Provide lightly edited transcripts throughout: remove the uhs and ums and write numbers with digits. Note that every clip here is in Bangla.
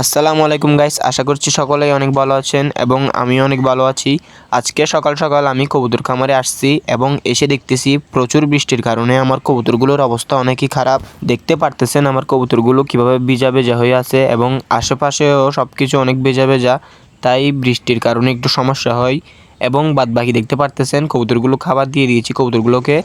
আসসালামু আলাইকুম গাইস, আশা করছি সকলেই অনেক ভালো আছেন এবং আমিও অনেক ভালো আছি। আজকে সকাল সকাল আমি কবুতর খামারে আসছি এবং এসে দেখতেছি প্রচুর বৃষ্টির কারণে আমার কবুতরগুলোর অবস্থা অনেকই খারাপ। দেখতে পারতেছেন আমার কবুতরগুলো কিভাবে ভিজা ভেজা হয়ে আছে এবং আশেপাশেও সব কিছু অনেক ভেজা ভেজা, তাই বৃষ্টির কারণে একটু সমস্যা হয়। এবং বাদবাকি দেখতে পারতেছেন কবুতরগুলো খাবার দিয়ে দিয়েছি কবুতরগুলোকে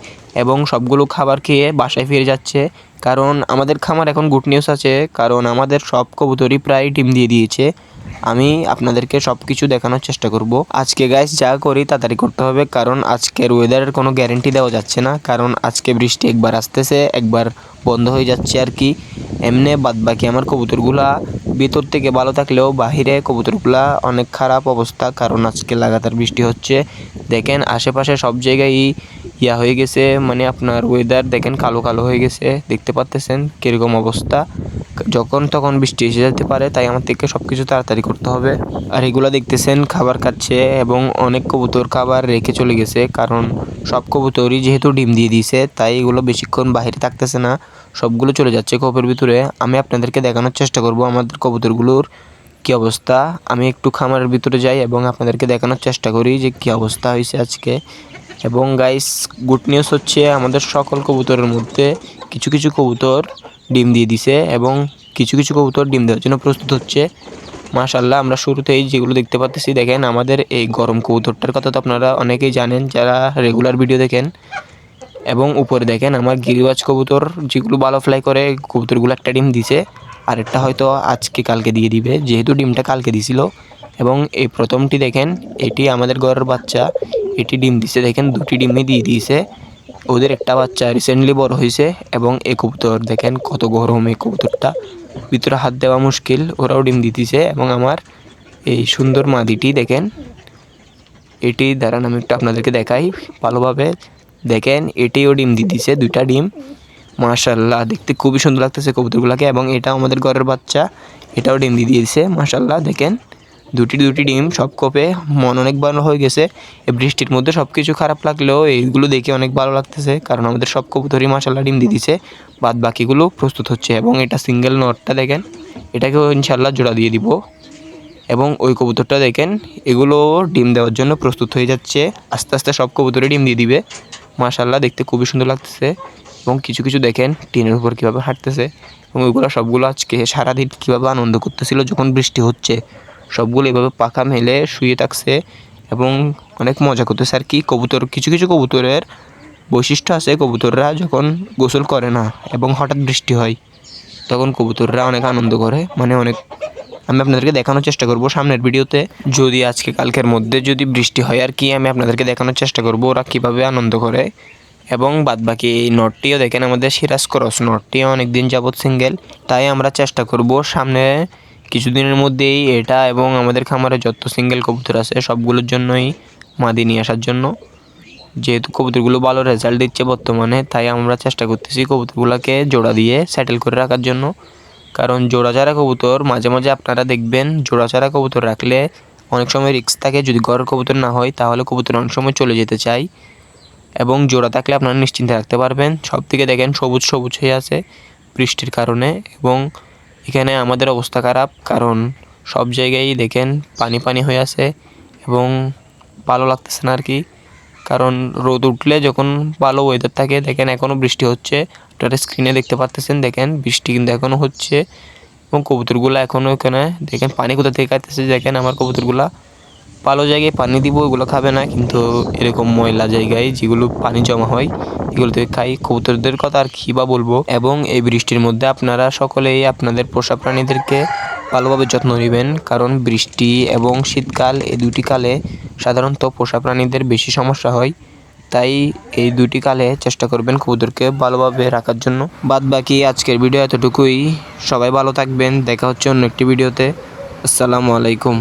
এবং সবগুলো খাবার খেয়ে বাসায় ফিরে যাচ্ছে। কারণ আমাদের খামার এখন গুড নিউজ আছে, কারণ আমাদের সব কবুতরই প্রায় ডিম দিয়ে দিয়েছে। আমি আপনাদেরকে সব কিছু দেখানোর চেষ্টা করব। আজকে গাইস যা করি তাড়াতাড়ি করতে হবে, কারণ আজকের ওয়েদারের কোনো গ্যারেন্টি দেওয়া যাচ্ছে না। কারণ আজকে বৃষ্টি একবার আসতেছে একবার বন্ধ হয়ে যাচ্ছে আর কি। এমনি বাদবাকি আমার কবুতরগুলা ভিতর থেকে ভালো থাকলেও বাহিরে কবুতরগুলা অনেক খারাপ অবস্থা, কারণ আজকে লাগাতার বৃষ্টি হচ্ছে। দেখেন আশেপাশে সব জায়গায় ইয়া হয়ে গেছে, মানে আপনার ওয়েদার দেখেন কালো কালো হয়ে গেছে। দেখতে পাচ্তেছেন কীরকম অবস্থা, যখন তখন বৃষ্টি এসে যেতে পারে, তাই আমার থেকে সব কিছু তাড়াতাড়ি করতে হবে। আর এগুলো দেখতেছেন খাবার খাচ্ছে এবং অনেক কবুতর খাবার রেখে চলে গেছে, কারণ সব কবুতরই যেহেতু ডিম দিয়ে দিয়েছে তাই এগুলো বেশিক্ষণ বাইরে থাকতেছে না, সবগুলো চলে যাচ্ছে খোপের ভিতরে। আমি আপনাদেরকে দেখানোর চেষ্টা করব আমাদের কবুতরগুলোর কী অবস্থা। আমি একটু খামারের ভিতরে যাই এবং আপনাদেরকে দেখানোর চেষ্টা করি যে কী অবস্থা হয়েছে আজকে। এবং গাইস গুড নিউজ হচ্ছে আমাদের সকল কবুতরের মধ্যে কিছু কিছু কবুতর ডিম দিয়ে দিছে এবং কিছু কিছু কবুতর ডিম দেওয়ার জন্য প্রস্তুত হচ্ছে। মাশাআল্লাহ, আমরা শুরুতেই যেগুলো দেখতে পাচ্ছি, দেখেন আমাদের এই গরম কবুতরটার কথা তো আপনারা অনেকেই জানেন যারা রেগুলার ভিডিও দেখেন। এবং উপরে দেখেন আমার গিরিবাজ কবুতর যেগুলো ভালো ফ্লাই করে, কবুতরগুলো একটা ডিম দিছে, আরেকটা হয়তো আজকে কালকে দিয়ে দিবে, যেহেতু ডিমটা কালকে দিছিল। এবং এই প্রথমটি দেখেন, এটি আমাদের ঘরের বাচ্চা, এটি ডিম দিছে, দেখেন দুটি ডিমই দিয়ে দিয়েছে। ওদের একটা বাচ্চা রিসেন্টলি বড় হয়েছে। এবং এই কবুতর দেখেন কত গরম, এই কবুতরটা ভিতরে হাত দেওয়া মুশকিল, ওরাও ডিম দিতেছে। এবং আমার এই সুন্দর মাদিটি দেখেন, এটি দাঁড়ান আমি একটু আপনাদেরকে দেখাই ভালোভাবে। দেখেন এটিও ডিম দিতেছে, দুইটা ডিম। মাশাআল্লাহ, দেখতে খুবই সুন্দর লাগতেছে কবুতরগুলোকে। এবং এটা আমাদের ঘরের বাচ্চা, এটাও ডিম দিয়ে দিয়েছে। মাশাআল্লাহ, দেখেন দুটি ডিম সব কোপে। মন অনেক ভালো হয়ে গেছে। এই বৃষ্টির মধ্যে সব কিছু খারাপ লাগলেও এইগুলো দেখে অনেক ভালো লাগতেছে, কারণ আমাদের সব কবুতরই মাশাআল্লাহ ডিম দিয়ে দিছে। বাদ বাকিগুলো প্রস্তুত হচ্ছে। এবং এটা সিঙ্গেল নটটা দেখেন, এটাকেও ইনশাআল্লাহ জোড়া দিয়ে দিব। এবং ওই কবুতরটা দেখেন, এগুলো ডিম দেওয়ার জন্য প্রস্তুত হয়ে যাচ্ছে। আস্তে আস্তে সব কবুতরই ডিম দিয়ে দিবে। মাশাআল্লাহ, দেখতে খুবই সুন্দর লাগতেছে। এবং কিছু কিছু দেখেন টিনের উপর কীভাবে হাঁটতেছে। এবং ওইগুলো সবগুলো আজকে সারাদিন কীভাবে আনন্দ করতেছিল যখন বৃষ্টি হচ্ছে। সবগুলো এভাবে পাখা মেলে শুয়ে থাকছে এবং অনেক মজা করতেছে আর কি। কবুতর কিছু কিছু কবুতরের বৈশিষ্ট্য আছে, কবুতররা যখন গোসল করে না এবং হঠাৎ বৃষ্টি হয় তখন কবুতররা অনেক আনন্দ করে, মানে অনেক। আমি আপনাদেরকে দেখানোর চেষ্টা করব সামনের ভিডিওতে, যদি আজকে কালকের মধ্যে যদি বৃষ্টি হয় আর কি, আমি আপনাদেরকে দেখানোর চেষ্টা করব ওরা কীভাবে আনন্দ করে। এবং বাদবাকি এই নটটিও দেখেন, আমাদের সিরাজ ক্রস নটটিও অনেক দিন যাবৎ সিঙ্গেল, তাই আমরা চেষ্টা করব সামনে কিছুদিনের মধ্যেই এটা এবং আমাদের খামারে যত সিঙ্গেল কবুতর আছে সবগুলোর জন্যই মাদি নিয়ে আসার জন্য। যেহেতু কবুতরগুলো ভালো রেজাল্ট দিচ্ছে বর্তমানে, তাই আমরা চেষ্টা করতেছি কবুতরগুলোকে জোড়া দিয়ে সেটেল করে রাখার জন্য। কারণ জোড়াছাড়া কবুতর মাঝে মাঝে আপনারা দেখবেন, জোড়াছাড়া কবুতর রাখলে অনেক সময় রিস্ক থাকে, যদি ঘরের কবুতর না হয় তাহলে কবুতর অনেক সময় চলে যেতে চায়। এবং জোড়া থাকলে আপনারা নিশ্চিন্তে রাখতে পারবেন। সব থেকে দেখেন সবুজ সবুজ হয়ে আছে বৃষ্টির কারণে। এবং এখানে আমাদের অবস্থা খারাপ, কারণ সব জায়গায় দেখেন পানি পানি হয়ে আছে এবং ভালো লাগতেছে না আর কি। কারণ রোদ উঠলে যখন ভালো ওয়েদার থাকে, দেখেন এখনও বৃষ্টি হচ্ছে, আপনারা স্ক্রিনে দেখতে পাচ্তেছেন, দেখেন বৃষ্টি কিন্তু এখনও হচ্ছে। এবং কবুতরগুলো এখনও এখানে দেখেন পানি কোথা থেকে খাইতেছে। দেখেন আমার কবুতরগুলো ভালো জায়গায় পানি দিব, ওগুলো খাবে না, কিন্তু এরকম ময়লা জায়গায় যেগুলো পানি জমা হয় এগুলো থেকে খাই। কবুতরদের কথা আর কী বা বলবো। এবং এই বৃষ্টির মধ্যে আপনারা সকলেই আপনাদের পোষা প্রাণীদেরকে ভালোভাবে যত্ন নেবেন, কারণ বৃষ্টি এবং শীতকাল এই দুটি কালে সাধারণত পোষা প্রাণীদের বেশি সমস্যা হয়। তাই এই দুটি কালে চেষ্টা করবেন কবুতরকে ভালোভাবে রাখার জন্য। বাদ বাকি আজকের ভিডিও এতটুকুই। সবাই ভালো থাকবেন, দেখা হচ্ছে অন্য একটি ভিডিওতে। আসসালামু আলাইকুম।